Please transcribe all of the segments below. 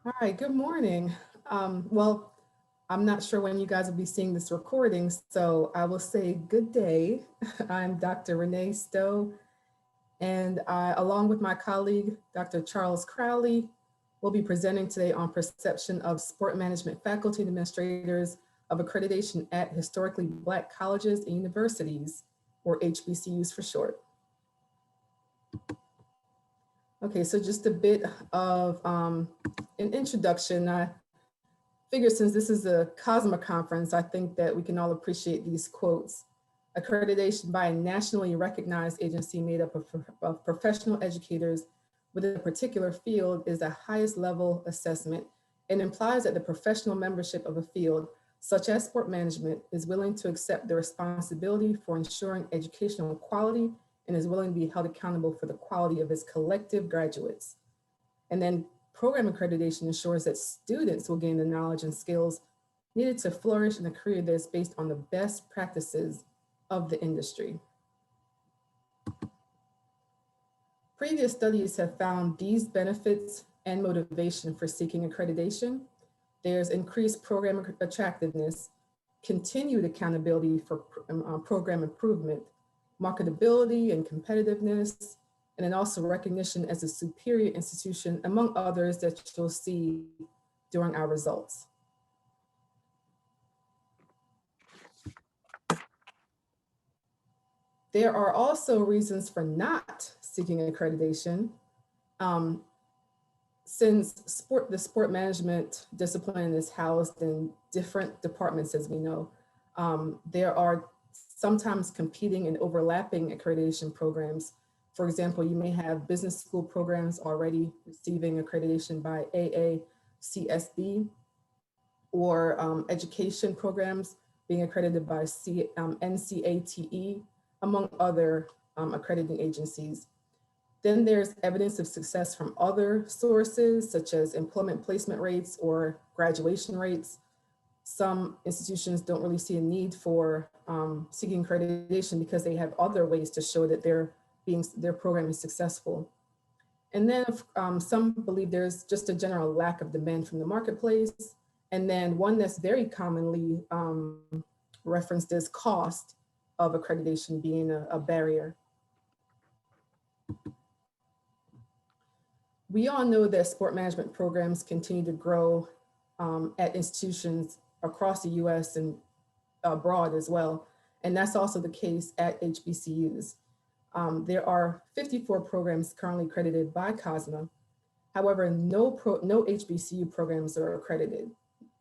All right, good morning. Well, I'm not sure when you guys will be seeing this recording, so I will say good day. I'm Dr. Renee Stowe, and along with my colleague, Dr. Charles Crowley, will be presenting today on perception of sport management faculty and administrators of accreditation at historically Black colleges and universities, or HBCUs for short. Okay, so just a bit of an introduction. I figure since this is a COSMA conference, I think that we can all appreciate these quotes. Accreditation by a nationally recognized agency made up of professional educators within a particular field is the highest level assessment and implies that the professional membership of a field, such as sport management, is willing to accept the responsibility for ensuring educational quality and is willing to be held accountable for the quality of its collective graduates. And then program accreditation ensures that students will gain the knowledge and skills needed to flourish in a career that is based on the best practices of the industry. Previous studies have found these benefits and motivation for seeking accreditation. There's increased program attractiveness, continued accountability for program improvement, marketability and competitiveness, and then also recognition as a superior institution, among others that you'll see during our results. There are also reasons for not seeking accreditation. Since the sport management discipline is housed in different departments, as we know, there are sometimes competing and overlapping accreditation programs. For example, you may have business school programs already receiving accreditation by AACSB, or education programs being accredited by NCATE, among other accrediting agencies. Then there's evidence of success from other sources, such as employment placement rates or graduation rates. Some institutions don't really see a need for seeking accreditation because they have other ways to show that their program is successful. And then some believe there's just a general lack of demand from the marketplace. And then one that's very commonly referenced is cost of accreditation being a barrier. We all know that sport management programs continue to grow at institutions across the US and abroad as well. And that's also the case at HBCUs. There are 54 programs currently accredited by COSMA. However, no HBCU programs are accredited.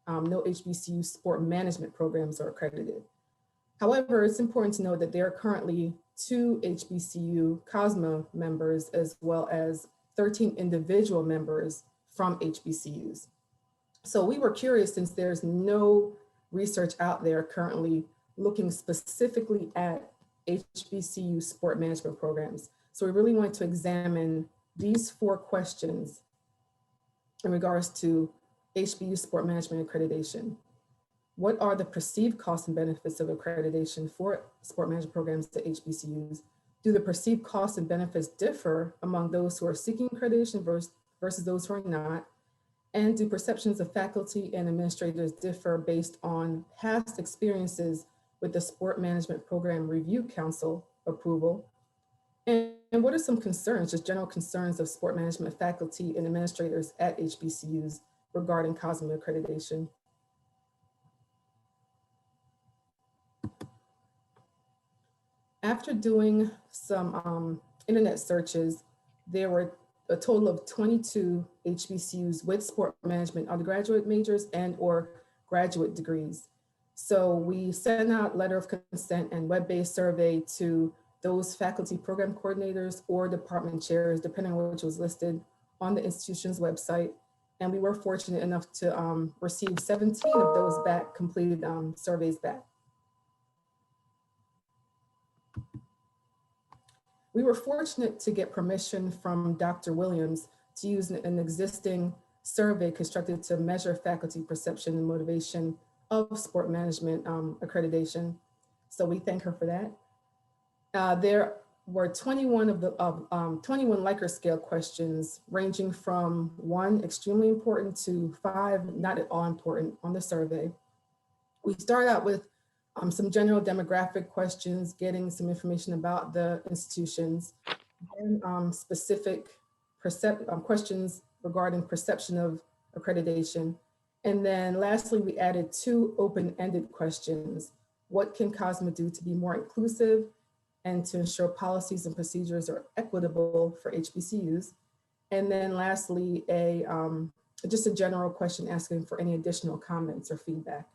No HBCU sport management programs are accredited. However, it's important to note that there are currently 2 HBCU COSMA members as well as 13 individual members from HBCUs. So we were curious, since there's no research out there currently looking specifically at HBCU sport management programs. So we really wanted to examine these 4 questions in regards to HBCU sport management accreditation. What are the perceived costs and benefits of accreditation for sport management programs to HBCUs? Do the perceived costs and benefits differ among those who are seeking accreditation versus those who are not? And do perceptions of faculty and administrators differ based on past experiences with the Sport Management Program Review Council approval? And what are some concerns, just general concerns of sport management faculty and administrators at HBCUs regarding COSMA accreditation? After doing some internet searches, there were a total of 22 HBCUs with sport management undergraduate majors and or graduate degrees. So we sent out letter of consent and web-based survey to those faculty program coordinators or department chairs, depending on which was listed on the institution's website. And we were fortunate enough to receive 17 of those completed surveys back. We were fortunate to get permission from Dr. Williams to use an existing survey constructed to measure faculty perception and motivation of sport management accreditation. So we thank her for that. There were 21 21 Likert scale questions, ranging from 1 extremely important to 5 not at all important on the survey. We start out with some general demographic questions, getting some information about the institutions, and specific questions regarding perception of accreditation. And then lastly, we added 2 open-ended questions. What can COSMA do to be more inclusive and to ensure policies and procedures are equitable for HBCUs? And then lastly, just a general question asking for any additional comments or feedback.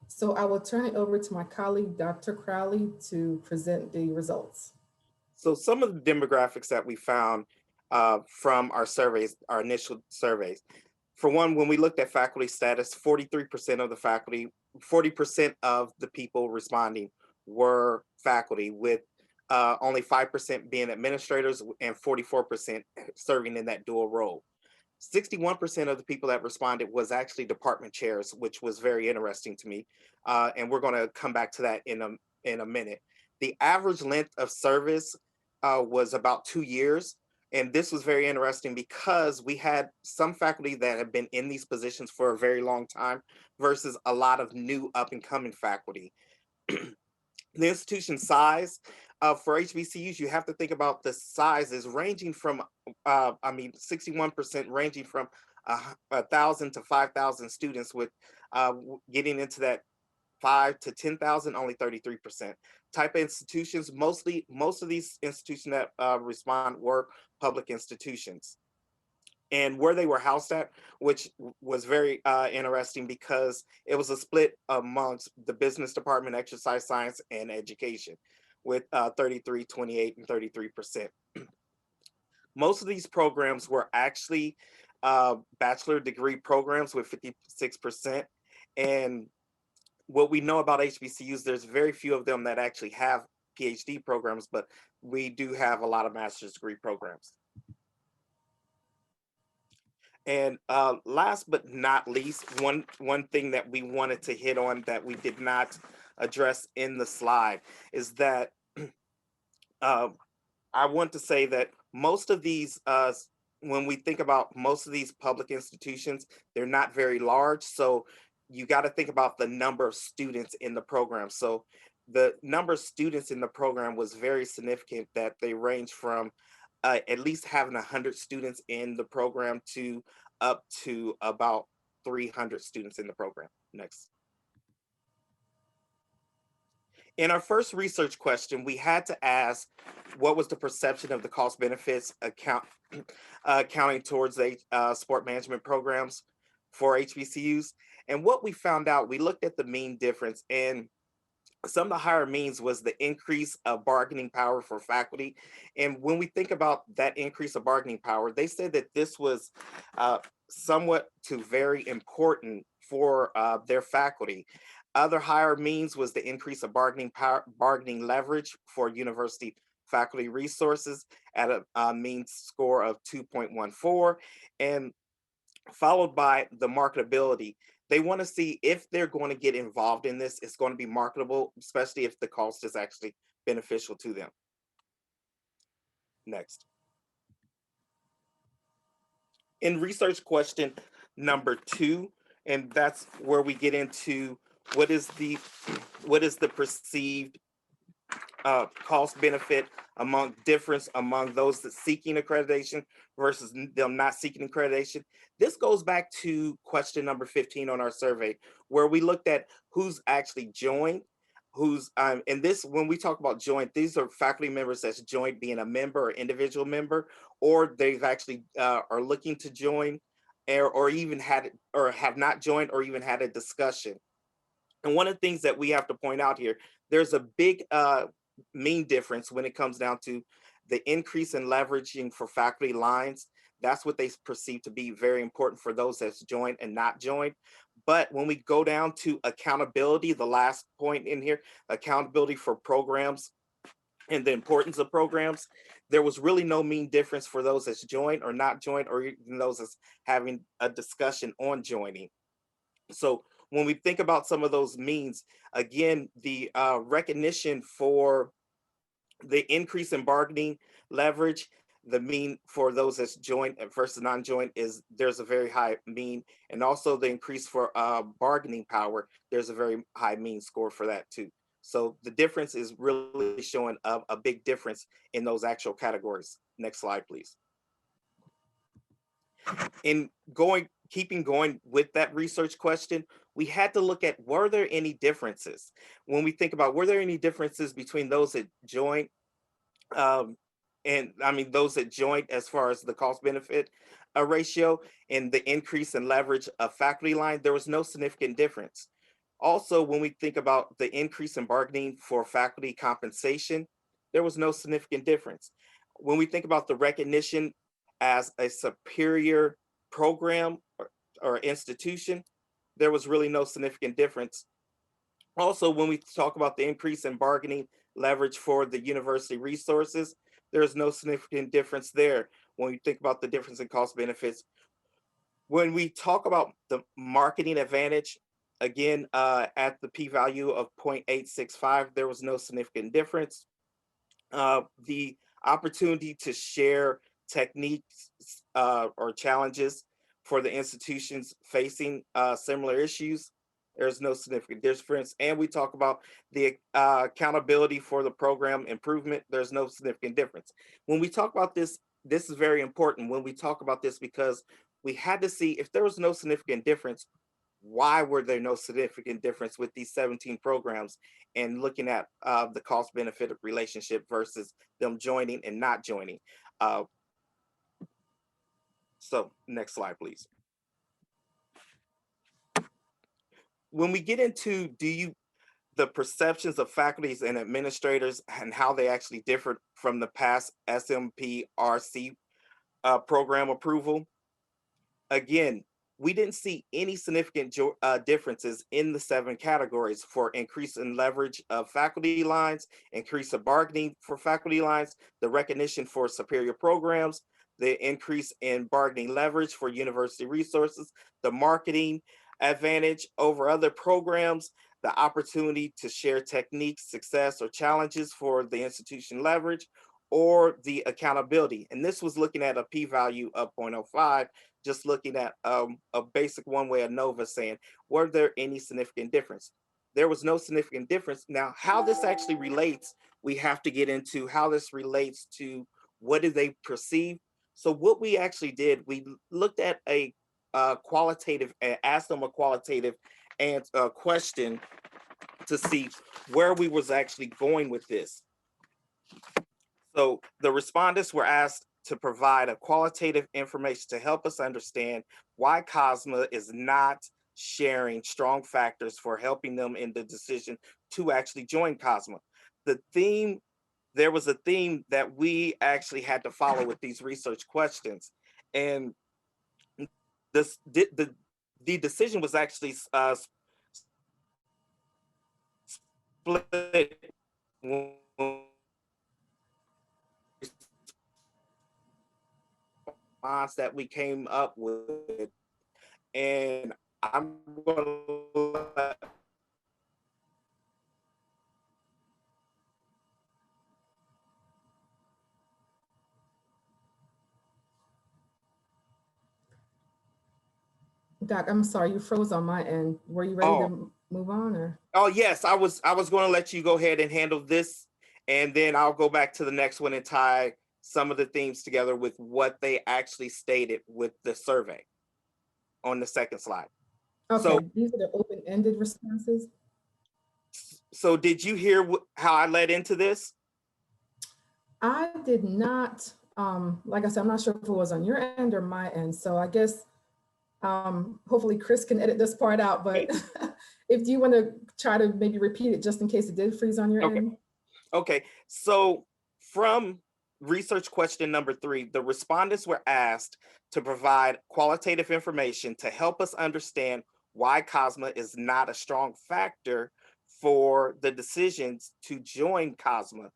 So I will turn it over to my colleague, Dr. Crowley, to present the results. So some of the demographics that we found from our surveys, our initial surveys. For one, when we looked at faculty status, 43% of the faculty, 40% of the people responding were faculty, with only 5% being administrators and 44% serving in that dual role. 61% of the people that responded was actually department chairs, which was very interesting to me. And we're going to come back to that in a minute. The average length of service was about 2 years. And this was very interesting because we had some faculty that have been in these positions for a very long time versus a lot of new up and coming faculty. The institution size for HBCUs, you have to think about the sizes ranging from, 61% ranging from 1,000 to 5,000 students, with getting into that 5 to 10,000, only 33%. Type of institutions, most of these institutions that respond were public institutions. And where they were housed at, which was very interesting because it was a split amongst the business department, exercise science, and education, with 33, 28, and 33%. Most of these programs were actually bachelor degree programs with 56%. And what we know about HBCUs, there's very few of them that actually have PhD programs, but we do have a lot of master's degree programs. And last but not least, one thing that we wanted to hit on that we did not address in the slide is that I want to say that most of these, when we think about most of these public institutions, they're not very large. So you got to think about the number of students in the program. So the number of students in the program was very significant, that they range from at least having 100 students in the program to up to about 300 students in the program. Next. In our first research question, we had to ask what was the perception of the cost benefits accounting towards the sport management programs for HBCUs. And what we found out, we looked at the mean difference, and some of the higher means was the increase of bargaining power for faculty. And when we think about that increase of bargaining power, they said that this was somewhat to very important for their faculty. Other higher means was the increase of bargaining power, bargaining leverage for university faculty resources at a mean score of 2.14, and followed by the marketability. They want to see if they're going to get involved in this, it's going to be marketable, especially if the cost is actually beneficial to them. Next. In research question number 2, and that's where we get into what is the perceived cost benefit difference among those that seeking accreditation versus them not seeking accreditation. This goes back to question number 15 on our survey, where we looked at who's actually joined, who's and this, when we talk about joint, these are faculty members that's joined, being a member or individual member, or they've actually are looking to join, or even had or have not joined, or even had a discussion. And one of the things that we have to point out here, there's a big mean difference when it comes down to the increase in leveraging for faculty lines. That's what they perceive to be very important for those that's joined and not joined. But when we go down to accountability, the last point in here, accountability for programs and the importance of programs, there was really no mean difference for those that's joined or not joined, or even those that's having a discussion on joining. So when we think about some of those means, again, the recognition for the increase in bargaining leverage, the mean for those that's joint versus non-joint is there's a very high mean, and also the increase for bargaining power, there's a very high mean score for that too. So the difference is really showing a big difference in those actual categories. Next slide, please. In keeping going with that research question, we had to look at, were there any differences? When we think about, were there any differences between those that joint um, and I mean those that joint as far as the cost benefit ratio and the increase in leverage of faculty line? There was no significant difference. Also, when we think about the increase in bargaining for faculty compensation, there was no significant difference. When we think about the recognition as a superior program or institution, there was really no significant difference. Also, when we talk about the increase in bargaining leverage for the university resources, there's no significant difference there when we think about the difference in cost benefits. When we talk about the marketing advantage, again, at the p-value of 0.865, there was no significant difference. The opportunity to share techniques or challenges for the institutions facing similar issues, there's no significant difference. And we talk about the accountability for the program improvement, there's no significant difference. When we talk about this, this is very important when we talk about this, because we had to see if there was no significant difference, why were there no significant difference with these 17 programs, and looking at the cost benefit relationship versus them joining and not joining. Uh, so next slide, please. When we get into the perceptions of faculties and administrators and how they actually differed from the past SMPRC program approval, again, we didn't see any significant differences in the 7 categories for increase in leverage of faculty lines, increase of bargaining for faculty lines, the recognition for superior programs, the increase in bargaining leverage for university resources, the marketing advantage over other programs, the opportunity to share techniques, success, or challenges for the institution leverage, or the accountability. And this was looking at a p-value of 0.05, just looking at a basic one-way ANOVA saying, were there any significant difference? There was no significant difference. Now, how this actually relates, we have to get into how this relates to what do they perceive. So what we actually did, we looked at a qualitative, asked them a qualitative and question to see where we was actually going with this. So the respondents were asked to provide a qualitative information to help us understand why COSMA is not sharing strong factors for helping them in the decision to actually join COSMA. There was a theme that we actually had to follow with these research questions. And the decision was actually split response that we came up with, and I'm going to let Doc, I'm sorry, you froze on my end. Were you ready to move on, or? Oh yes, I was going to let you go ahead and handle this, and then I'll go back to the next one and tie some of the themes together with what they actually stated with the survey on the second slide. Okay, so these are the open-ended responses. So did you hear how I led into this? I did not. Like I said, I'm not sure if it was on your end or my end. So I guess hopefully Chris can edit this part out, but if you want to try to maybe repeat it just in case it did freeze on your end. Okay, so from research question number 3, the respondents were asked to provide qualitative information to help us understand why COSMA is not a strong factor for the decisions to join COSMA.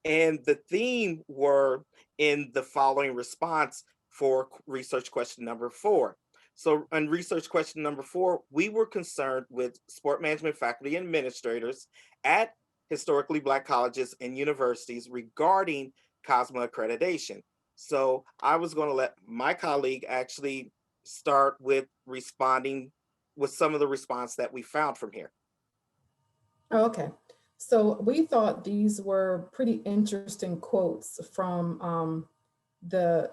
And the theme were in the following response for research question number 4. So on research question number 4, we were concerned with sport management faculty and administrators at historically Black colleges and universities regarding COSMA accreditation. So I was going to let my colleague actually start with responding with some of the response that we found from here. Oh, okay. So we thought these were pretty interesting quotes from the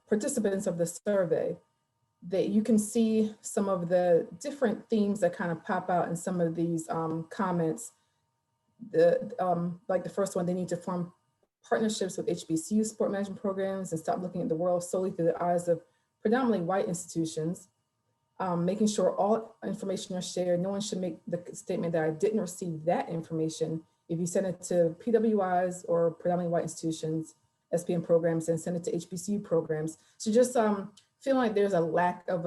participants of the survey, that you can see some of the different themes that kind of pop out in some of these comments. Like the first one, they need to form partnerships with HBCU sport management programs and stop looking at the world solely through the eyes of predominantly white institutions. Making sure all information are shared. No one should make the statement that I didn't receive that information. If you send it to PWIs or predominantly white institutions, SPM programs, and send it to HBCU programs. So just feeling like there's a lack of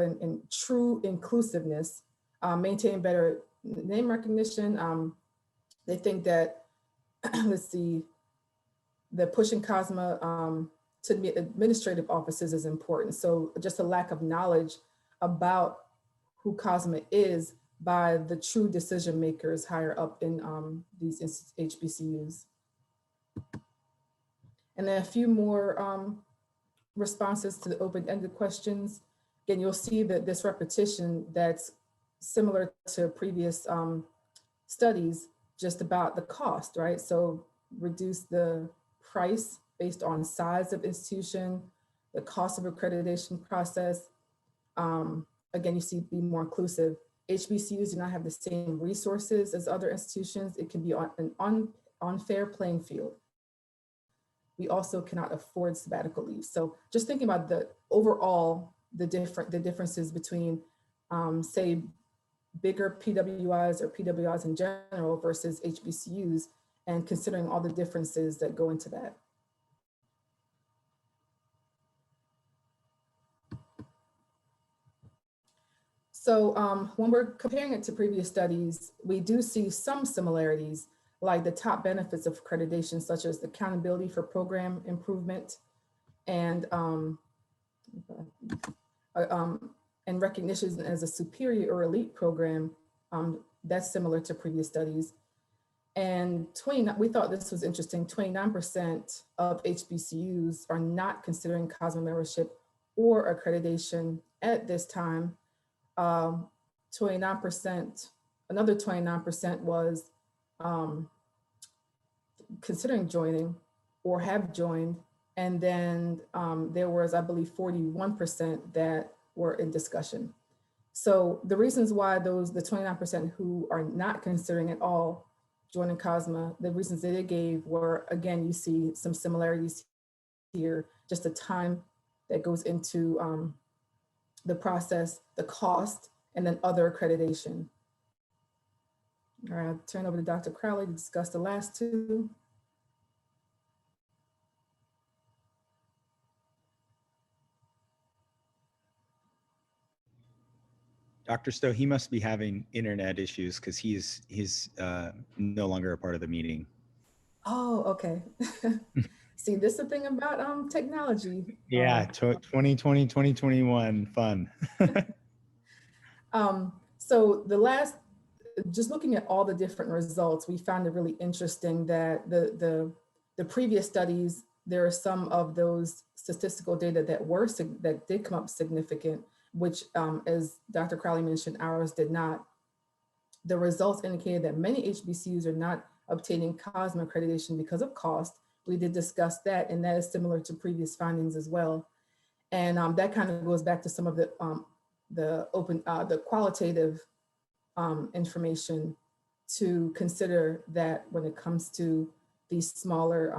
true inclusiveness, maintain better name recognition. They think that, let's see, the pushing COSMA to administrative offices is important. So just a lack of knowledge about who COSMA is by the true decision makers higher up in these HBCUs. And then a few more responses to the open-ended questions. Again, you'll see that this repetition that's similar to previous studies, just about the cost, right? So reduce the price based on size of institution, the cost of accreditation process. Again, you see be more inclusive. HBCUs do not have the same resources as other institutions. It can be on an unfair playing field. We also cannot afford sabbatical leave. So just thinking about the overall, the differences between, say, bigger PWIs or PWIs in general versus HBCUs, and considering all the differences that go into that. So when we're comparing it to previous studies, we do see some similarities, like the top benefits of accreditation, such as accountability for program improvement and recognition as a superior or elite program. That's similar to previous studies. And we thought this was interesting, 29% of HBCUs are not considering COSMA membership or accreditation at this time. 29%, another 29% was considering joining or have joined. And then there was, I believe, 41% that were in discussion. So the reasons why the 29% who are not considering at all joining COSMA, the reasons that they gave were, again, you see some similarities here, just the time that goes into the process, the cost, and then other accreditation. All right, I'll turn over to Dr. Crowley to discuss the last two. Dr. Stowe, he must be having internet issues because he's no longer a part of the meeting. Oh, okay. See, this is the thing about technology. Yeah, 2020, 2021, fun. So just looking at all the different results, we found it really interesting that the previous studies, there are some of those statistical data that did come up significant, which as Dr. Crowley mentioned, ours did not. The results indicated that many HBCUs are not obtaining COSMA accreditation because of cost. We did discuss that, and that is similar to previous findings as well. And that kind of goes back to some of the qualitative information to consider, that when it comes to these smaller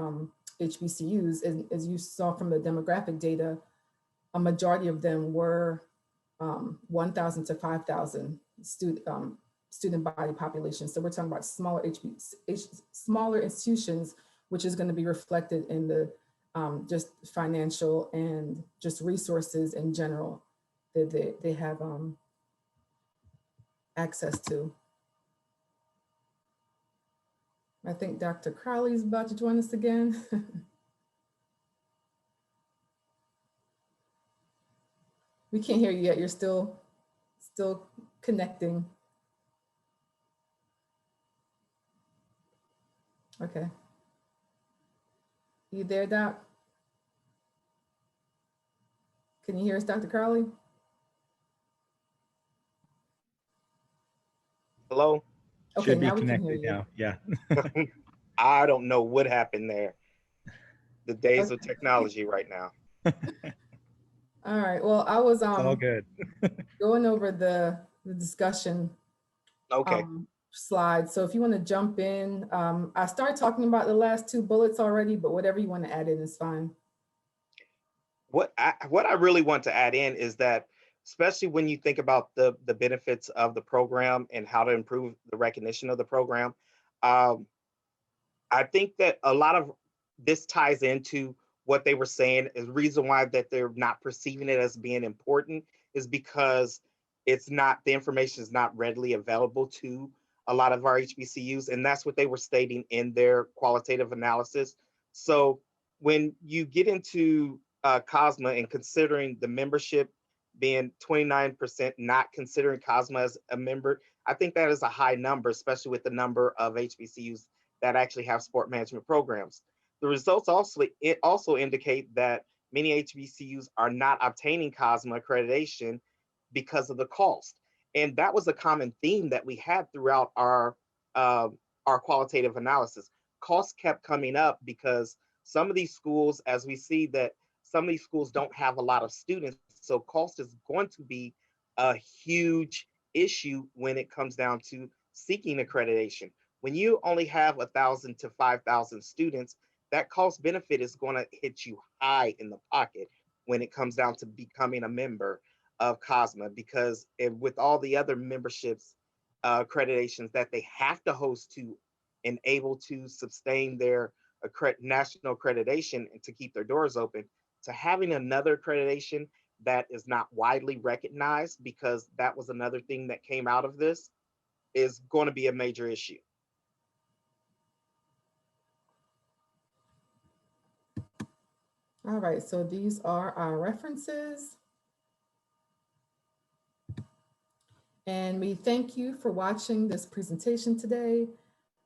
HBCUs, as you saw from the demographic data, a majority of them were 1,000 to 5,000 student body population. So we're talking about smaller smaller institutions, which is going to be reflected in the just financial and just resources in general that they have access to. I think Dr. Crowley is about to join us again. We can't hear you yet. You're still connecting. Okay. You there, Doc? Can you hear us, Dr. Crowley? Hello? Okay, Should be now we can hear connected you. now. Yeah. I don't know what happened there. The days Okay. of technology right now. All right. Well, I was It's all good. going over the discussion Okay. slide. So if you want to jump in, I started talking about the last two bullets already, but whatever you want to add in is fine. What I really want to add in is that, especially when you think about the benefits of the program and how to improve the recognition of the program, um, I think that a lot of this ties into what they were saying. Is the reason why that they're not perceiving it as being important is because it's not, the information is not readily available to a lot of our HBCUs, and that's what they were stating in their qualitative analysis. So when you get into COSMA and considering the membership being 29% not considering COSMA as a member, I think that is a high number, especially with the number of HBCUs that actually have sport management programs. The results also indicate that many HBCUs are not obtaining COSMA accreditation because of the cost. And that was a common theme that we had throughout uh, our qualitative analysis. Costs kept coming up because some of these schools, as we see that some of these schools don't have a lot of students, so cost is going to be a huge issue when it comes down to seeking accreditation. When you only have 1,000 to 5,000 students, that cost benefit is going to hit you high in the pocket when it comes down to becoming a member of COSMA, because with all the other memberships accreditations that they have to host to and able to sustain their national accreditation and to keep their doors open, to having another accreditation that is not widely recognized, because that was another thing that came out of this, is going to be a major issue. All right, so these are our references. And we thank you for watching this presentation today.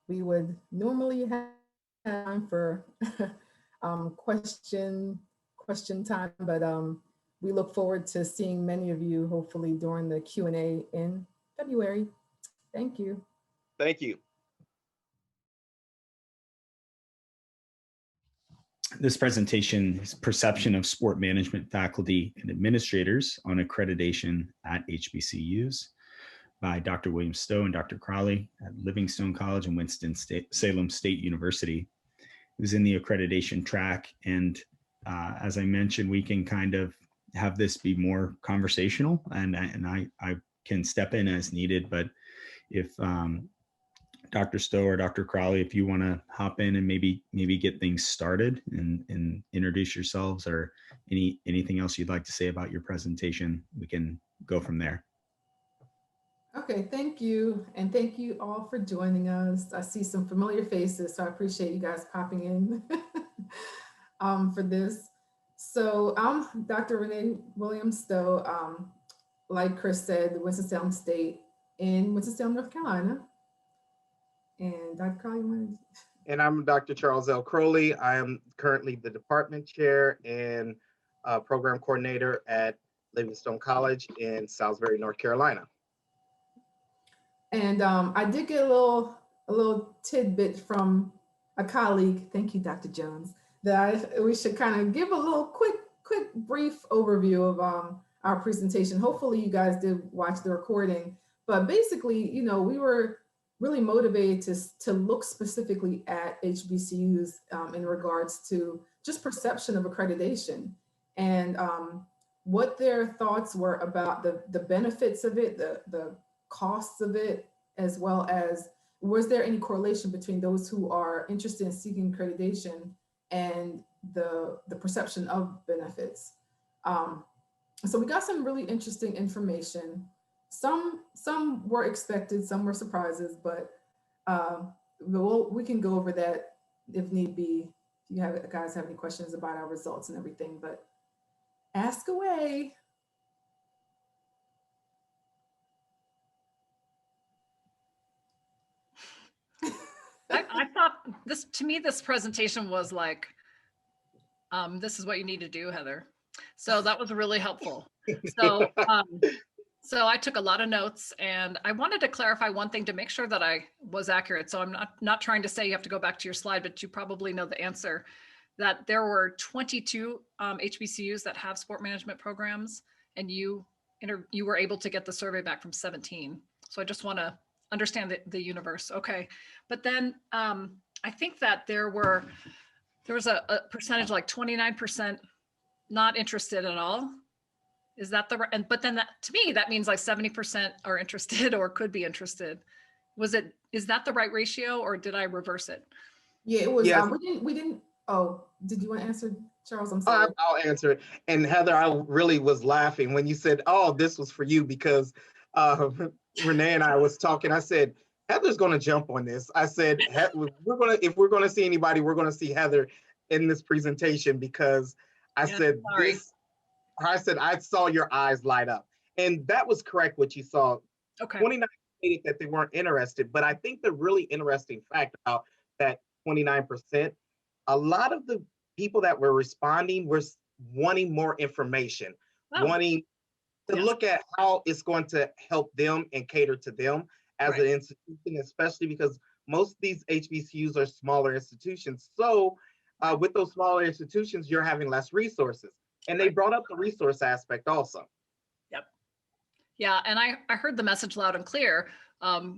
We would normally have time for question time, but we look forward to seeing many of you hopefully during the Q&A in February. Thank you. Thank you. This presentation is Perception of Sport Management Faculty and Administrators on Accreditation at HBCUs by Dr. William Stowe and Dr. Crowley at Livingstone College and Winston-Salem State University. It was in the accreditation track. And as I mentioned, we can kind of have this be more conversational, and I can step in as needed. But if Dr. Stowe or Dr. Crowley, if you want to hop in and maybe get things started and introduce yourselves, or anything else you'd like to say about your presentation, we can go from there. Okay, thank you. And thank you all for joining us. I see some familiar faces, so I appreciate you guys popping in for this. So I'm Dr. Renee Williams Stowe. Like Chris said, Winston-Salem State in Winston-Salem, North Carolina. And Dr. Crowley, And I'm Dr. Charles L. Crowley. I am currently the department chair and program coordinator at Livingstone College in Salisbury, North Carolina. And I did get a little tidbit from a colleague, thank you, Dr. Jones, that we should kind of give a little quick brief overview of our presentation. Hopefully you guys did watch the recording, but basically, you know, we were really motivated to look specifically at HBCUs in regards to just perception of accreditation and what their thoughts were about the benefits of it, the costs of it, as well as was there any correlation between those who are interested in seeking accreditation and the perception of benefits. So we got some really interesting information. Some were expected, some were surprises, but we can go over that if need be. If you guys have any questions about our results and everything, but ask away. this, to me, this presentation was like, this is what you need to do, Heather. So that was really helpful. So, so I took a lot of notes, and I wanted to clarify one thing to make sure that I was accurate. So I'm not trying to say you have to go back to your slide, but you probably know the answer, that there were 22 HBCUs that have sport management programs, and you were able to get the survey back from 17. So I just want to understand the universe. Okay. But then I think that there was a percentage like 29% not interested at all. Is that the right? And but then that, to me, that means like 70% are interested or could be interested. Is that the right ratio, or did I reverse it? Yeah, it was. Yes. We didn't. Oh, did you want to answer, Charles? I'm sorry. I'll answer it. And Heather, I really was laughing when you said, "Oh, this was for you," because Renee and I was talking. I said, "Heather's going to jump on this." I said, if we're going to see anybody, we're going to see Heather in this presentation, because I said sorry. I said I saw your eyes light up, and that was correct what you saw. Okay. 29 stated that they weren't interested, but I think the really interesting fact about that 29%, a lot of the people that were responding were wanting more information, wanting to look at how it's going to help them and cater to them as an institution, especially because most of these HBCUs are smaller institutions. So with those smaller institutions, you're having less resources. And they brought up the resource aspect also. Yep. Yeah, and I heard the message loud and clear.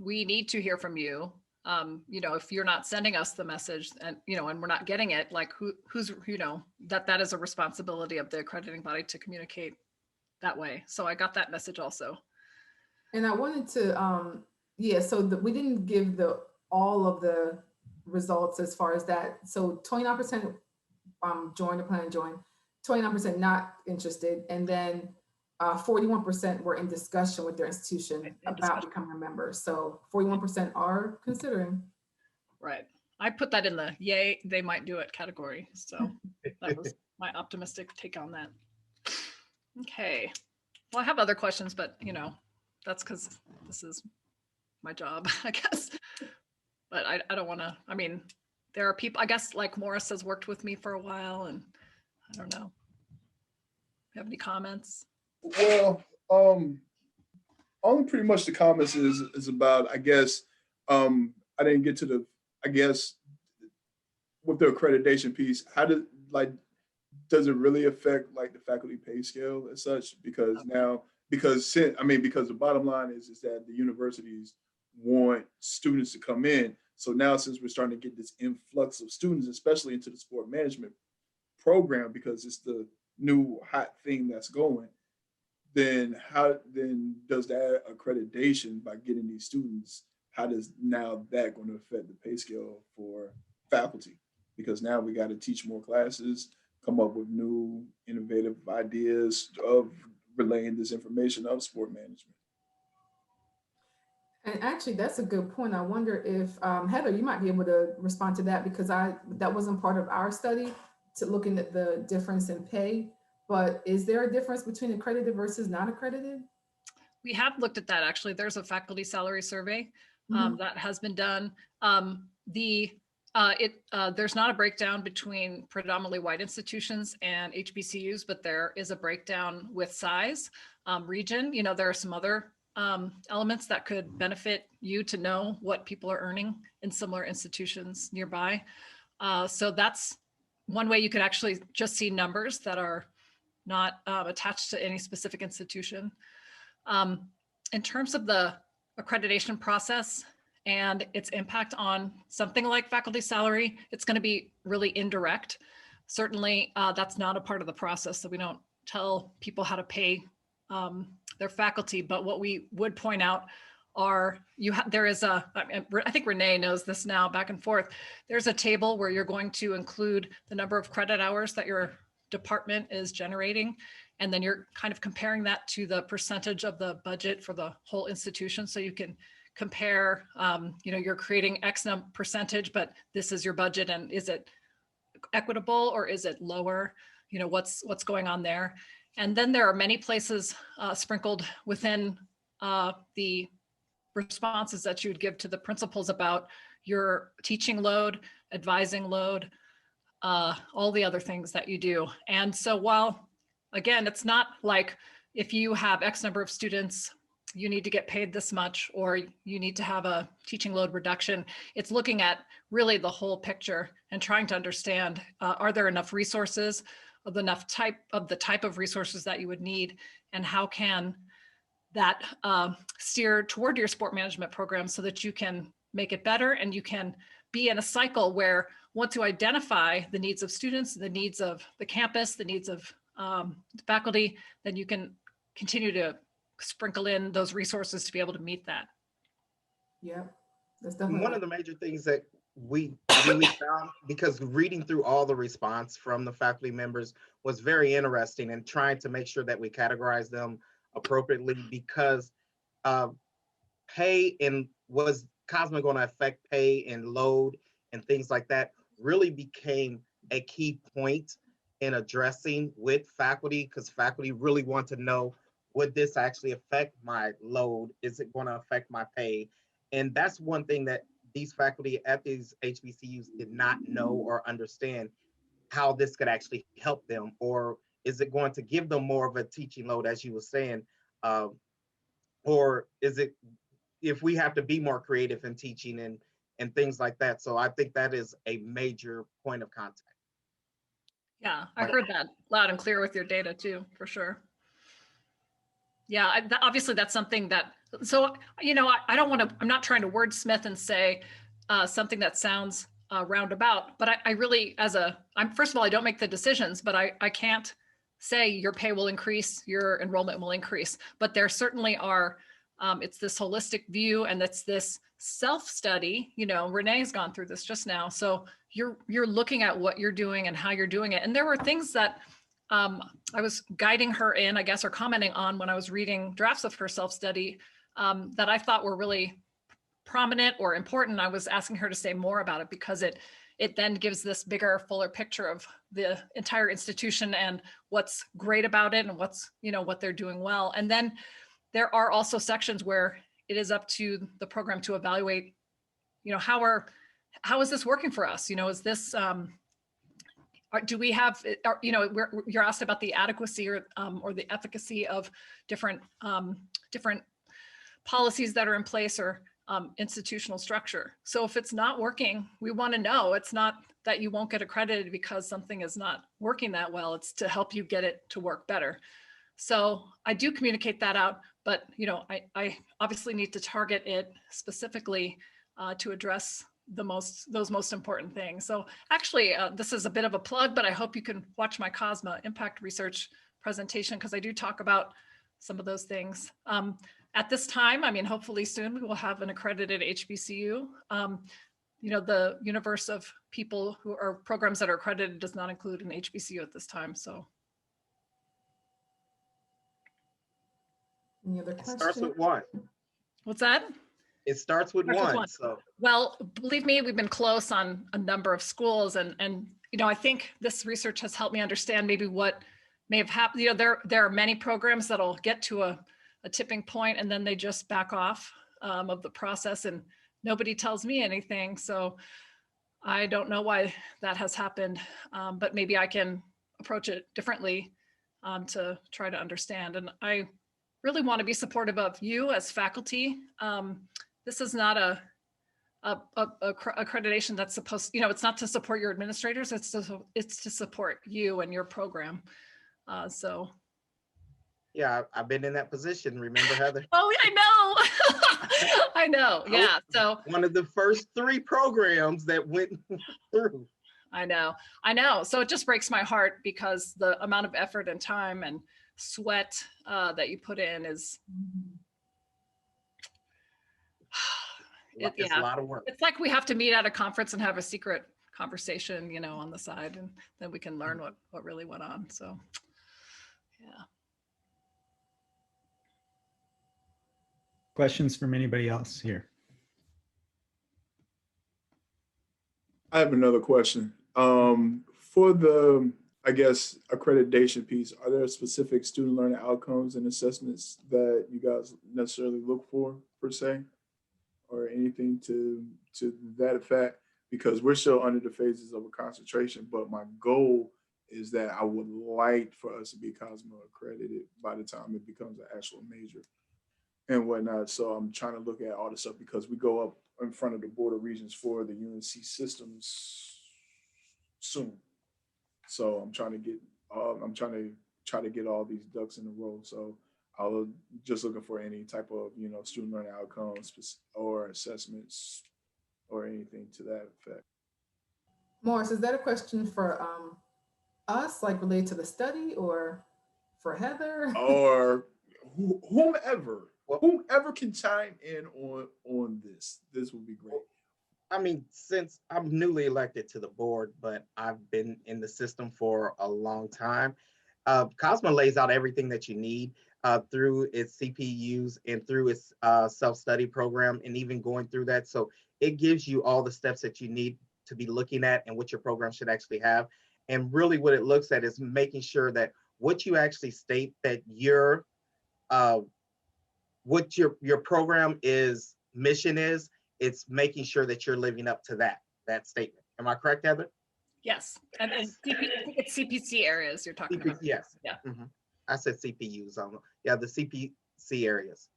We need to hear from you. If you're not sending us the message, and and we're not getting it, like who's that is a responsibility of the accrediting body to communicate that way. So I got that message also. And I wanted to so we didn't give all of the results as far as that. So 29% joined or plan to join, 29% not interested, and then 41% were in discussion with their institution about becoming a member. So 41% are considering. Right. I put that in the yay, they might do it category. So that was my optimistic take on that. Okay. Well, I have other questions, but that's because this is my job, I guess. But I don't want to, there are people, I guess, like Morris has worked with me for a while, and I don't know. You have any comments? Well, only pretty much the comments is about, I guess, I didn't get to the, I guess, with the accreditation piece, does it really affect like the faculty pay scale as such? Because because the bottom line is that the universities want students to come in. So now, since we're starting to get this influx of students, especially into the sport management program, because it's the new hot thing that's going, then does that accreditation, by getting these students, how does now that going to affect the pay scale for faculty? Because now we got to teach more classes, come up with new innovative ideas of relaying this information of sport management. And actually, that's a good point. I wonder if Heather, you might be able to respond to that, because that wasn't part of our study, to looking at the difference in pay. But is there a difference between accredited versus not accredited? We have looked at that, actually. There's a faculty salary survey that has been done. There's not a breakdown between predominantly white institutions and HBCUs, but there is a breakdown with size, region. There are some other elements that could benefit you to know what people are earning in similar institutions nearby. So that's one way you could actually just see numbers that are not attached to any specific institution. In terms of the accreditation process and its impact on something like faculty salary, it's going to be really indirect. Certainly, that's not a part of the process, so we don't tell people how to pay their faculty. But what we would point out are I think Renee knows this now, back and forth. There's a table where you're going to include the number of credit hours that your department is generating, and then you're kind of comparing that to the percentage of the budget for the whole institution. So you can compare, you're creating X percentage, but this is your budget, and is it equitable or is it lower? What's going on there? And then there are many places sprinkled within the responses that you would give to the principals about, your teaching load, advising load, all the other things that you do. And so while, again, it's not like if you have X number of students, you need to get paid this much, or you need to have a teaching load reduction. It's looking at really the whole picture and trying to understand, are there enough resources of the type of resources that you would need, and how can that steer toward your sport management program so that you can make it better, and you can be in a cycle where once you identify the needs of students, the needs of the campus, the needs of the faculty, then you can continue to sprinkle in those resources to be able to meet that. Yeah, that's One definitely. of the major things that we found, because reading through all the response from the faculty members was very interesting, and trying to make sure that we categorize them appropriately, because pay and was Cosmo going to affect pay and load and things like that really became a key point in addressing with faculty, because faculty really want to know, would this actually affect my load? Is it going to affect my pay? And that's one thing that these faculty at these HBCUs did not know or understand, how this could actually help them, or is it going to give them more of a teaching load, as you were saying, or is it, if we have to be more creative in teaching and things like that. So I think that is a major point of contact. Yeah, I heard that loud and clear with your data too, for sure. Yeah, obviously that's something that, so, you know, I don't want to, I'm not trying to wordsmith and say something that sounds roundabout, but I really, first of all, I don't make the decisions, but I can't say your pay will increase, your enrollment will increase, but there certainly are, it's this holistic view, and it's this self-study. You know, Renee's gone through this just now. So you're looking at what you're doing and how you're doing it. And there were things that I was guiding her in, I guess, or commenting on when I was reading drafts of her self-study that I thought were really prominent or important. I was asking her to say more about it, because it then gives this bigger, fuller picture of the entire institution and what's great about it, and what's, you know, what they're doing well. And then there are also sections where it is up to the program to evaluate, you know, how is this working for us? You know, is this, do we have, you know, you're asked about the adequacy or the efficacy of different policies that are in place, or institutional structure. So if it's not working, we want to know. It's not that you won't get accredited because something is not working that well. It's to help you get it to work better. So I do communicate that out, but, you know, I obviously need to target it specifically to address those most important things. So actually, this is a bit of a plug, but I hope you can watch my COSMA impact research presentation, because I do talk about some of those things. At this time, I mean, hopefully soon we will have an accredited HBCU. You know, the universe of people who are programs that are accredited does not include an HBCU at this time. So. Any other It questions? starts with one. What's that? It starts with one. So, well, believe me, we've been close on a number of schools, and you know, I think this research has helped me understand maybe what may have happened. You know, there are many programs that'll get to a tipping point, and then they just back off of the process, and nobody tells me anything. So I don't know why that has happened, but maybe I can approach it differently to try to understand. And I really want to be supportive of you as faculty. This is not a accreditation that's supposed, you know, it's not to support your administrators. It's to support you and your program. So. yeah, I've been in that position. Remember, Heather? Oh, I know. I know. Yeah. So one of the first 3 programs that went through. I know. So it just breaks my heart, because the amount of effort and time and sweat that you put in is, It's a lot of work. It's like we have to meet at a conference and have a secret conversation, you know, on the side, and then we can learn what really went on. So, yeah. Questions from anybody else here? I have another question. For the, I guess, accreditation piece, are there specific student learning outcomes and assessments that you guys necessarily look for, per se? or anything to that effect, because we're still under the phases of a concentration. But my goal is that I would like for us to be Cosmo accredited by the time it becomes an actual major and whatnot. So I'm trying to look at all this stuff because we go up in front of the board of regents for the UNC systems soon. So I'm trying to get, try to get all these ducks in a row. So I was just looking for any type of, student learning outcomes or assessments or anything to that effect. Morris, is that a question for us, like related to the study, or for Heather? Or whomever can chime in on this. This would be great. I mean, since I'm newly elected to the board, but I've been in the system for a long time, Cosmo lays out everything that you need through its CPUs and through its self-study program, and even going through that. So it gives you all the steps that you need to be looking at and what your program should actually have. And really what it looks at is making sure that what you actually state that what your program is mission is, it's making sure that you're living up to that statement. Am I correct, Heather? Yes, and I think it's CPC areas you're talking about. Yes. Yeah. I said CPUs. Yeah, the CPC areas.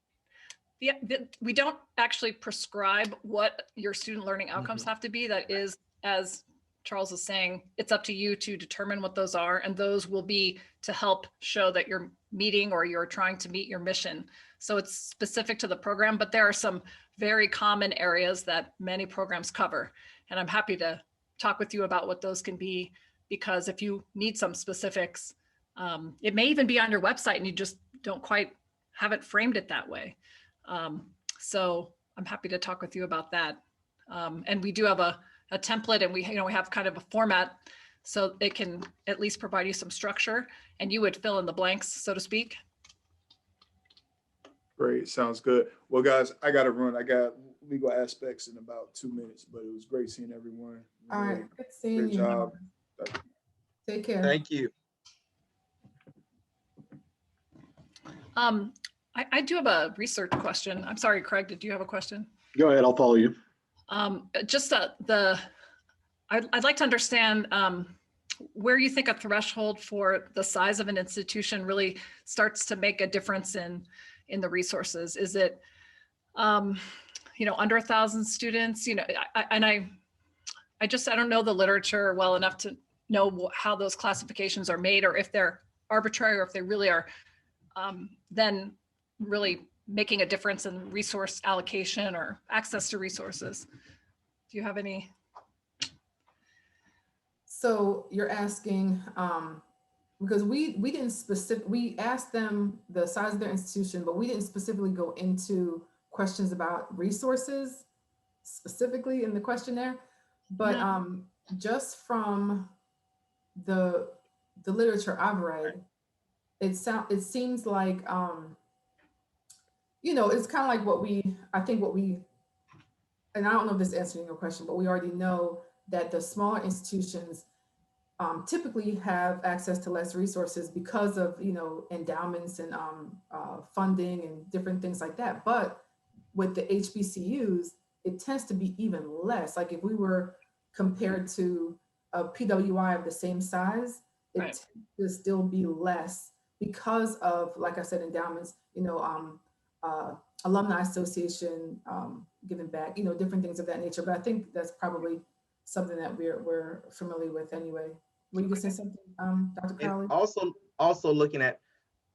Yeah, we don't actually prescribe what your student learning outcomes have to be. That is, as Charles is saying, it's up to you to determine what those are, and those will be to help show that you're meeting or you're trying to meet your mission. So it's specific to the program, but there are some very common areas that many programs cover. And I'm happy to talk with you about what those can be, because if you need some specifics, it may even be on your website and you just don't quite haven't framed it that way. So I'm happy to talk with you about that. And we do have a template, and we have kind of a format so it can at least provide you some structure, and you would fill in the blanks, so to speak. Great, sounds good. Well, guys, I got to run. I got legal aspects in about 2 minutes, but it was great seeing everyone. All right, good seeing Great you. job. Take care. Thank you. I do have a research question. I'm sorry, Craig, did you have a question? Go ahead, I'll follow you. Just I'd like to understand where you think a threshold for the size of an institution really starts to make a difference in the resources. Is it, under 1,000 students? I don't know the literature well enough to know how those classifications are made, or if they're arbitrary, or if they really are then really making a difference in resource allocation or access to resources. Do you have any? So you're asking, because we asked them the size of their institution, but we didn't specifically go into questions about resources specifically in the questionnaire. But just from the literature I've read, it seems like it's kind of like what we, and I don't know if this is answering your question, but we already know that the smaller institutions typically have access to less resources because of endowments and funding and different things like that. But with the HBCUs, it tends to be even less. Like if we were compared to a PWI of the same size, it tends to still be less because of, like I said, endowments, alumni association, giving back, different things of that nature. But I think that's probably something that we're familiar with anyway. Were you gonna say something, Dr. Crowley? Also looking at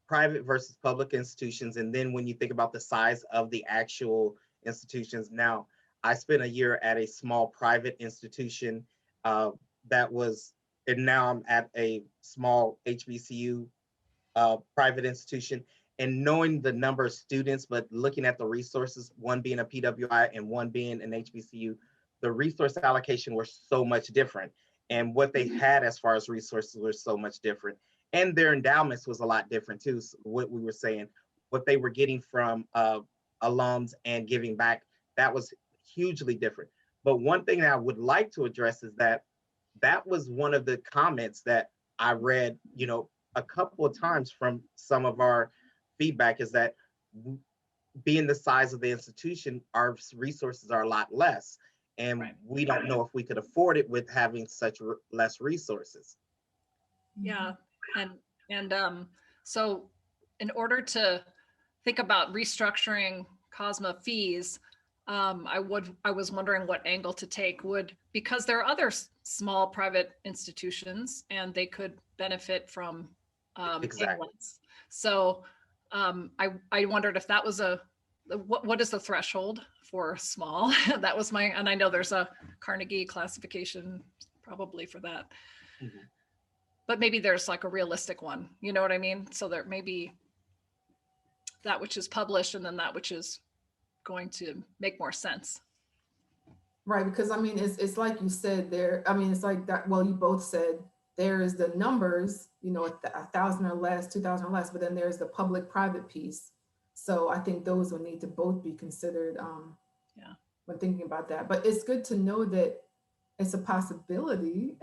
private versus public institutions, and then when you think about the size of the actual institutions. Now, I spent a year at a small private institution and now I'm at a small HBCU private institution, and knowing the number of students, but looking at the resources, one being a PWI and one being an HBCU, the resource allocation were so much different. And what they had as far as resources were so much different. And their endowments was a lot different too. So what we were saying, what they were getting from alums and giving back, that was hugely different. But one thing that I would like to address is that was one of the comments that I read, a couple of times from some of our feedback, is that being the size of the institution, our resources are a lot less. And Right. we don't know if we could afford it with having such less resources. Yeah, and so in order to think about restructuring COSMA fees, I was wondering what angle to take. Because there are other small private institutions and they could benefit from Exactly. ambulance. So I wondered if that was what is the threshold for small? That was and I know there's a Carnegie classification probably for that. Mhm. But maybe there's like a realistic one, you know what I mean? So there may be that which is published and then that which is going to make more sense. Right, because I mean, it's like you said there, I mean, it's like that, well, you both said there is the numbers, you know, 1,000 or less, 2,000 or less, but then there's the public-private piece. So I think those will need to both be considered Yeah. when thinking about that. But it's good to know that it's a possibility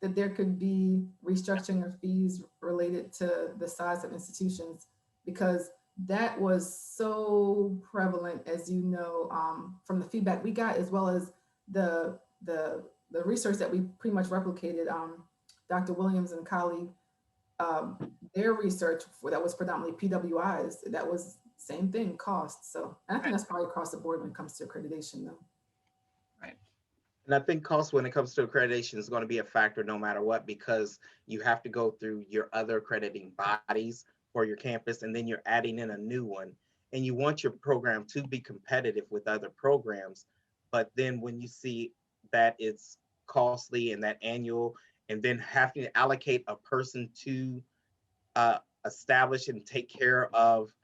that there could be restructuring of fees related to the size of institutions, because that was so prevalent, as you know, from the feedback we got, as well as the research that we pretty much replicated. Dr. Williams and colleague, their research that was predominantly PWIs, that was same thing, cost. So and I think Right. that's probably across the board when it comes to accreditation, though. Right. And I think cost when it comes to accreditation is going to be a factor no matter what, because you have to go through your other accrediting bodies for your campus, and then you're adding in a new one. And you want your program to be competitive with other programs. But then when you see that it's costly and that annual, and then having to allocate a person to establish and take care of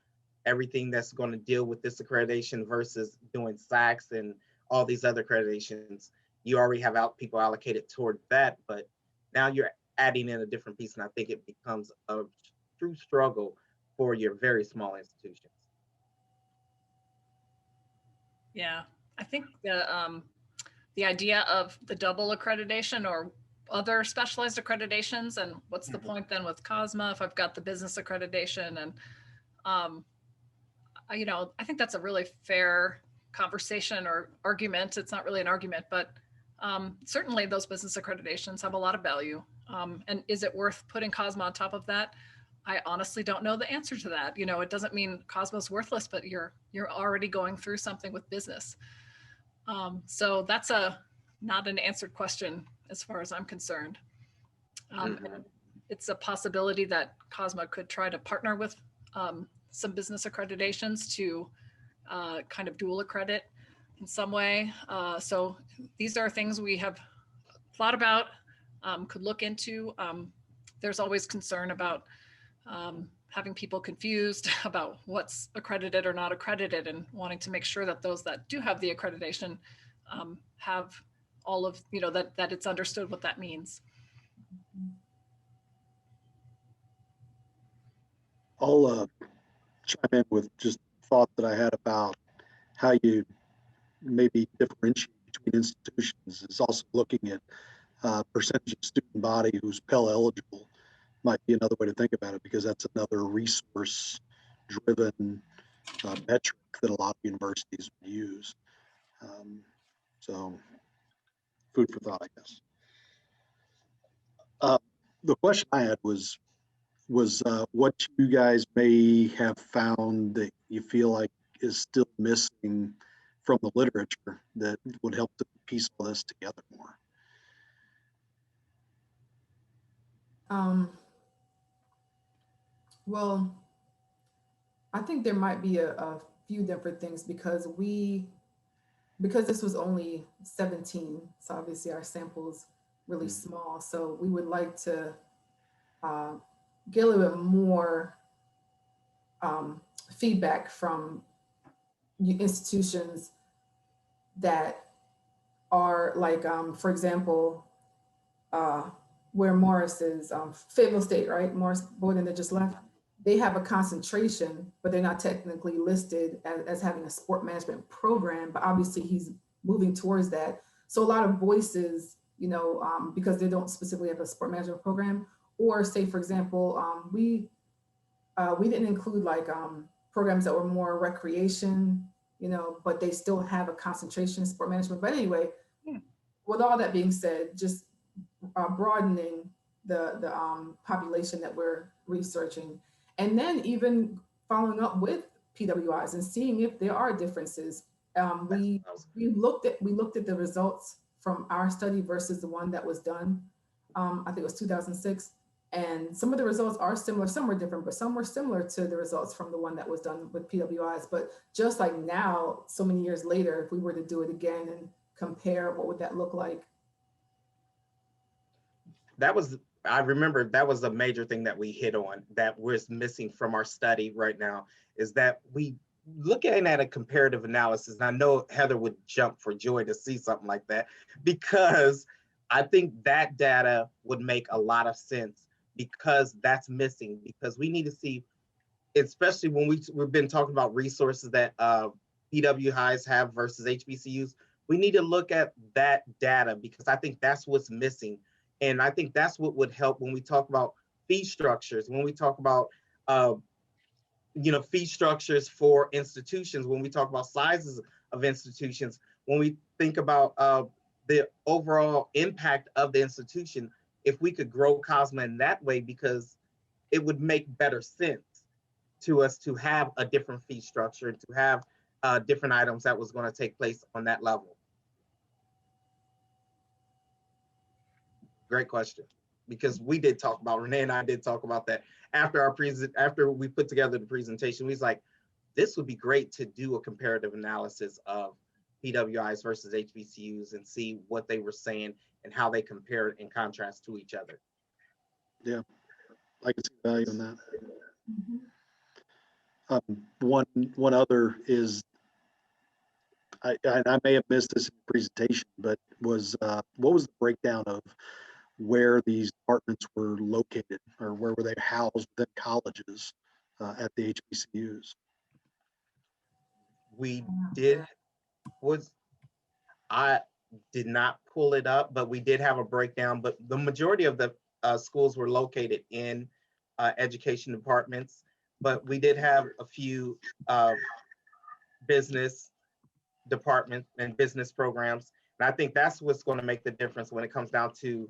everything that's going to deal with this accreditation versus doing SACs and all these other accreditations, you already have people allocated toward that, but now you're adding in a different piece, and I think it becomes a true struggle for your very small institutions. Yeah. I think the idea of the double accreditation or other specialized accreditations, and what's the point then with COSMA if I've got the business accreditation, and I think that's a really fair conversation or argument. It's not really an argument, but certainly those business accreditations have a lot of value. And is it worth putting COSMA on top of that? I honestly don't know the answer to that. It doesn't mean COSMA's worthless, but you're already going through something with business. So that's not an answered question as far as I'm concerned. And it's a possibility that COSMA could try to partner with some business accreditations to kind of dual accredit in some way. So these are things we have thought about, could look into. There's always concern about having people confused about what's accredited or not accredited, and wanting to make sure that those that do have the accreditation have all of, that it's understood what that means. I'll chime in with just a thought that I had about how you maybe differentiate between institutions. Is also looking at percentage of student body who's Pell eligible might be another way to think about it, because that's another resource driven metric that a lot of universities would use. So food for thought, I guess. The question I had was what you guys may have found that you feel like is still missing from the literature that would help to piece all this together more. Well, I think there might be a few different things, because this was only 17, so obviously our sample's really small. So we would like to get a little bit more feedback from institutions that are like, for example, where Morris is, Fayetteville State, right? Morris Bowden that just left. They have a concentration, but they're not technically listed as having a sport management program, but obviously he's moving towards that. So a lot of voices, because they don't specifically have a sport management program, or say, for example, we didn't include like programs that were more recreation, but they still have a concentration in sport management. But anyway, with all that being said, just broadening the population that we're researching, and then even following up with PWIs and seeing if there are differences. We looked at the results from our study versus the one that was done. I think it was 2006, and some of the results are similar. Some were different, but some were similar to the results from the one that was done with PWIs. But just like now, so many years later, if we were to do it again and compare, what would that look like? I remember that was a major thing that we hit on that was missing from our study right now, is that we looking at a comparative analysis. And I know Heather would jump for joy to see something like that, because I think that data would make a lot of sense, because that's missing, because we need to see, especially when we've been talking about resources that PW highs have versus HBCUs, we need to look at that data, because I think that's what's missing. And I think that's what would help when we talk about fee structures, when we talk about fee structures for institutions, when we talk about sizes of institutions, when we think about the overall impact of the institution, if we could grow COSMA in that way, because it would make better sense to us to have a different fee structure, to have different items that was going to take place on that level. Great question, because we did talk about, Renee and I did talk about that after we put together the presentation. We was like, this would be great to do a comparative analysis of PWIs versus HBCUs and see what they were saying and how they compared in contrast to each other. Yeah, I can see value in that. Mm-hmm. One other is, I may have missed this in the presentation, but what was the breakdown of where these departments were located, or where were they housed within colleges at the HBCUs? I did not pull it up, but we did have a breakdown, but the majority of the schools were located in education departments, but we did have a few business departments and business programs. And I think that's what's going to make the difference when it comes down to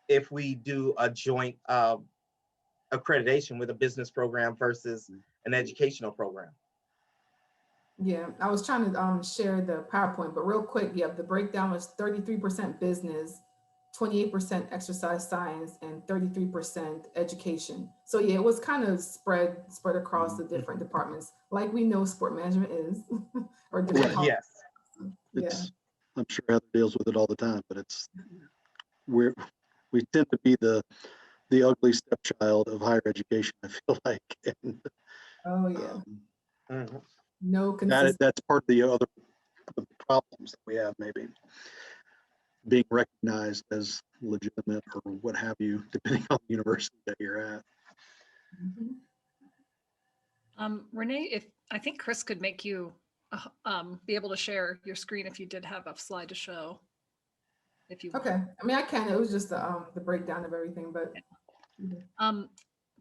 if we do a joint accreditation with a business program versus an educational program. Yeah, I was trying to share the PowerPoint, but real quick, yeah, the breakdown was 33% business, 28% exercise science, and 33% education. So yeah, it was kind of spread across the different departments, like we know sport management is, or different. Right. Yes. Yeah. I'm sure Heather deals with it all the time, but we tend to be the ugly stepchild of higher education, I feel like. And, oh yeah. Mm-hmm. No consistency. That's part of the problems that we have, maybe being recognized as legitimate or what have you, depending on the university that you're at. Mm-hmm. Renee, I think Chris could make you be able to share your screen if you did have a slide to show. If you want. Okay, I mean I can. It was just the breakdown of everything, but.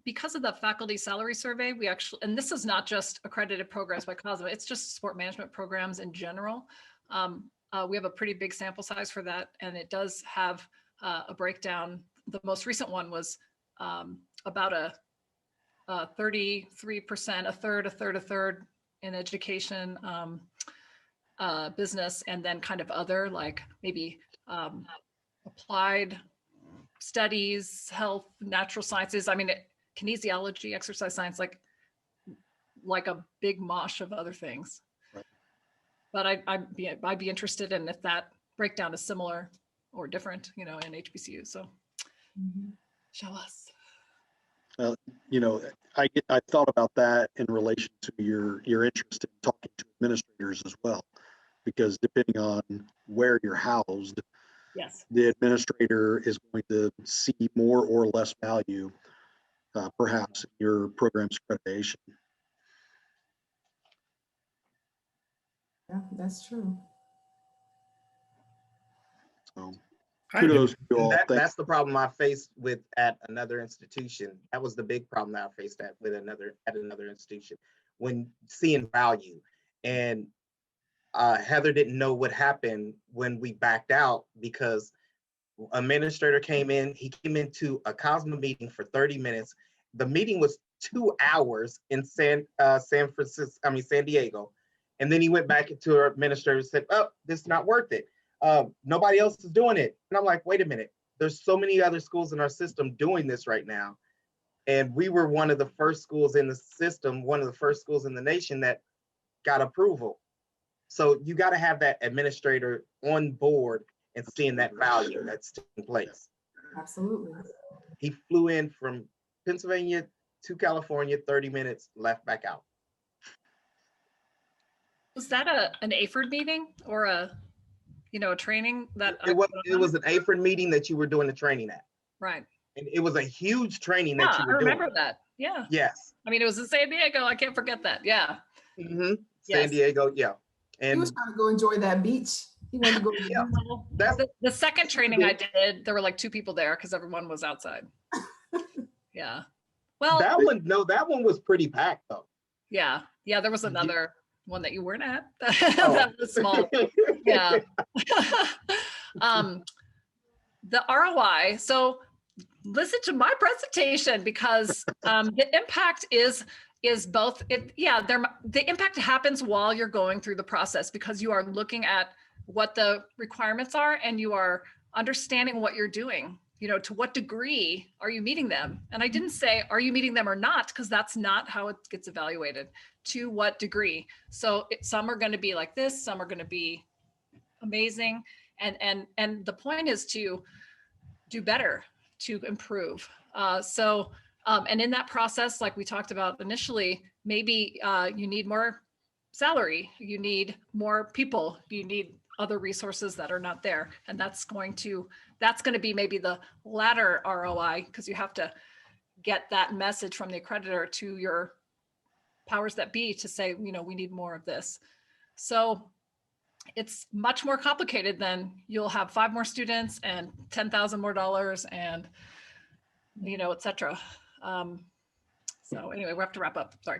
Because of the faculty salary survey, we actually, and this is not just accredited programs by COSMA, it's just sport management programs in general. We have a pretty big sample size for that, and it does have a breakdown. The most recent one was about a 33%, a third in education, business, and then kind of other, like maybe applied studies, health, natural sciences. I mean, kinesiology, exercise science, like a big mosh of other things. Right. But I'd be interested in if that breakdown is similar or different, in HBCU. So show us. I thought about that in relation to your interest in talking to administrators as well, because depending on where you're housed, yes, the administrator is going to see more or less value, perhaps in your program's accreditation. Yeah, that's true. So kudos to you all. That's the problem I faced with at another institution. That was the big problem that I faced at another institution. when seeing value. And Heather didn't know what happened when we backed out, because administrator came in, he came into a COSMA meeting for 30 minutes. The meeting was 2 hours in San Diego. And then he went back to our administrator and said, oh, this is not worth it. Nobody else is doing it. And I'm like, wait a minute. There's so many other schools in our system doing this right now. And we were one of the first schools in the system, one of the first schools in the nation that got approval. So you got to have that administrator on board and seeing that value that's taking place. Absolutely. He flew in from Pennsylvania to California, 30 minutes, left back out. Was that an AFERD meeting or a training that it was an AFERD meeting that you were doing the training at? Right. And it was a huge training Yeah, that you were doing. I remember that. Yeah. Yes. I mean, it was in San Diego. I can't forget that. Yeah. Mm-hmm. Yes. San Diego, yeah. He And was trying to go enjoy that beach. He wanted to go. yeah, The second training I did, there were like 2 people there because everyone was outside. Yeah. Well, that one was pretty packed though. Yeah. Yeah. There was another one that you weren't at. That was small. Yeah. The ROI. So listen to my presentation, because the impact is both. The impact happens while you're going through the process, because you are looking at what the requirements are and you are understanding what you're doing. To what degree are you meeting them? And I didn't say, are you meeting them or not? Because that's not how it gets evaluated. To what degree? So some are going to be like this, some are going to be amazing. And the point is to do better, to improve. And in that process, like we talked about initially, maybe you need more salary, you need more people, you need other resources that are not there. And that's going to be maybe the latter ROI, because you have to get that message from the accreditor to your powers that be to say, we need more of this. So it's much more complicated than you'll have 5 more students and $10,000 more dollars and, et cetera. So anyway, we have to wrap up. Sorry.